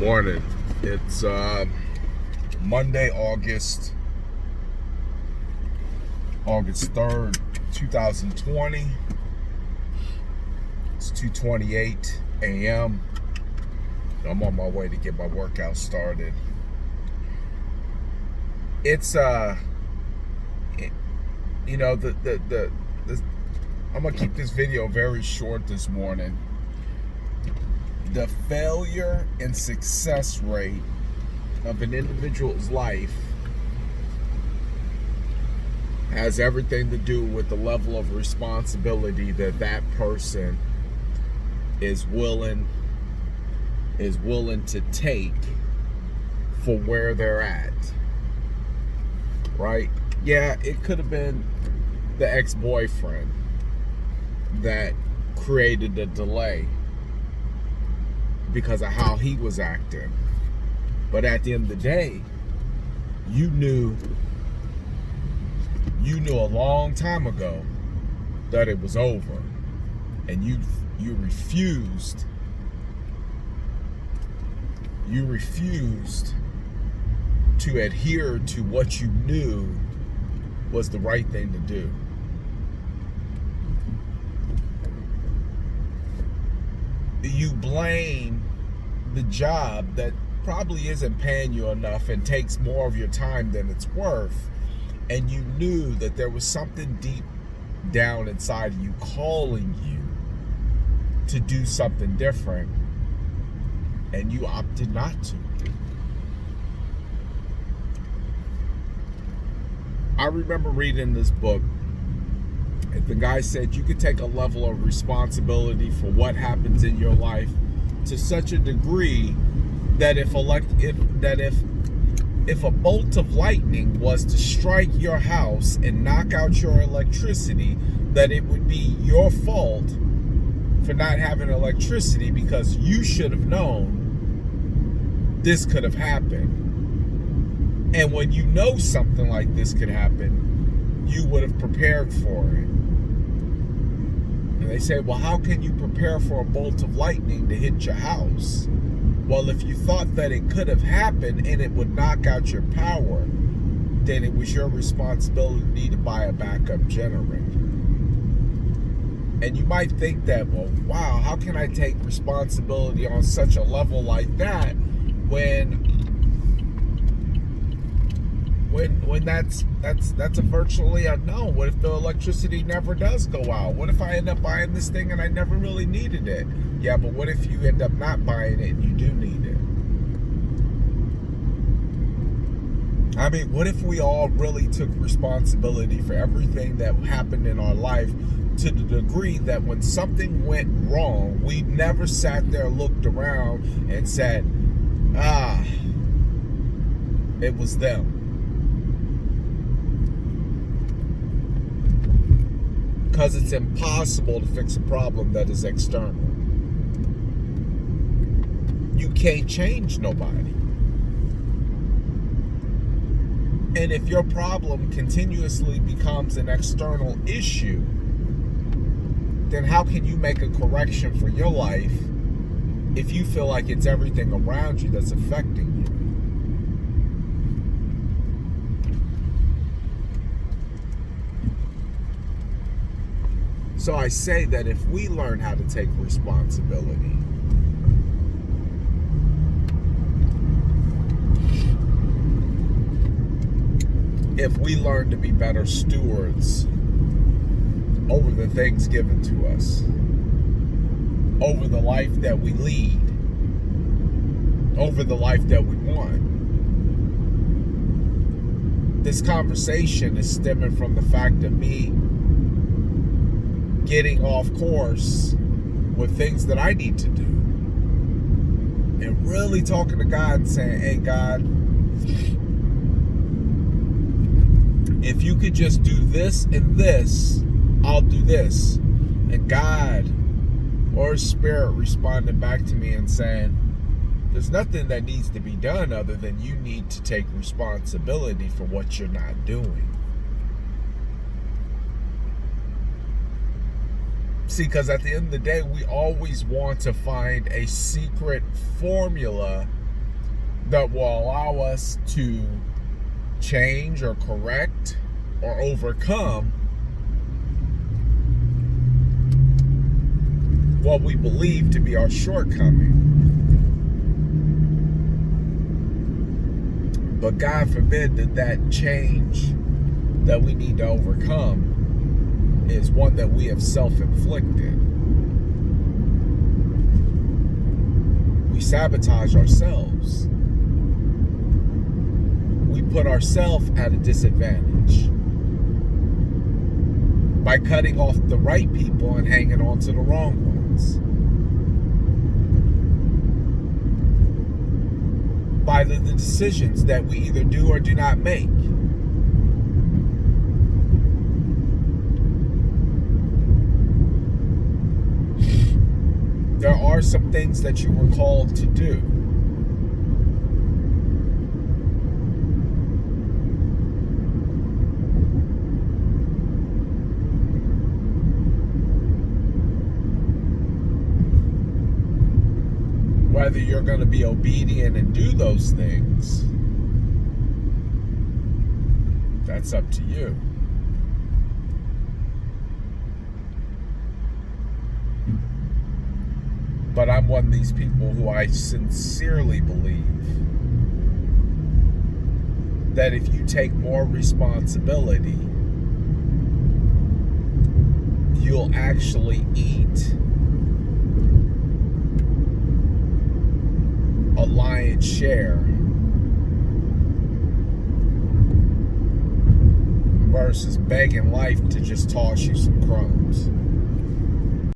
Morning. It's Monday, August 3rd, 2020. It's 2:28 a.m. I'm on my way to get my workout started. It's I'm gonna keep this video very short this morning. The failure and success rate of an individual's life has everything to do with the level of responsibility that that person is willing to take for where they're at. Right? Yeah, it could have been the ex-boyfriend that created the delay because of how he was acting. But at the end of the day, you knew a long time ago that it was over. And you refused to adhere to what you knew was the right thing to do. You blame the job that probably isn't paying you enough and takes more of your time than it's worth, and you knew that there was something deep down inside of you calling you to do something different, and you opted not to. I remember reading this book. The guy said you could take a level of responsibility for what happens in your life to such a degree that if a bolt of lightning was to strike your house and knock out your electricity, that it would be your fault for not having electricity because you should have known this could have happened. And when you know something like this could happen, you would have prepared for it. And they say, well, how can you prepare for a bolt of lightning to hit your house? Well, if you thought that it could have happened and it would knock out your power, then it was your responsibility to buy a backup generator. And you might think that, well, wow, how can I take responsibility on such a level like that when that's a virtually unknown? What if the electricity never does go out? What if I end up buying this thing and I never really needed it? Yeah, but what if you end up not buying it and you do need it? I mean, what if we all really took responsibility for everything that happened in our life to the degree that when something went wrong, we never sat there, looked around and said, it was them. Because it's impossible to fix a problem that is external. You can't change nobody. And if your problem continuously becomes an external issue, then how can you make a correction for your life if you feel like it's everything around you that's affecting you? So I say that if we learn how to take responsibility, if we learn to be better stewards over the things given to us, over the life that we lead, over the life that we want. This conversation is stemming from the fact of me getting off course with things that I need to do, and really talking to God and saying, hey God, if you could just do this and this, I'll do this. And God or Spirit responding back to me and saying, there's nothing that needs to be done other than you need to take responsibility for what you're not doing. See, because at the end of the day, we always want to find a secret formula that will allow us to change or correct or overcome what we believe to be our shortcoming. But God forbid that change that we need to overcome is one that we have self-inflicted. We sabotage ourselves. We put ourselves at a disadvantage by cutting off the right people and hanging on to the wrong ones. By the decisions that we either do or do not make. There are some things that you were called to do. Whether you're going to be obedient and do those things, that's up to you. But I'm one of these people who I sincerely believe that if you take more responsibility, you'll actually eat a lion's share versus begging life to just toss you some crumbs.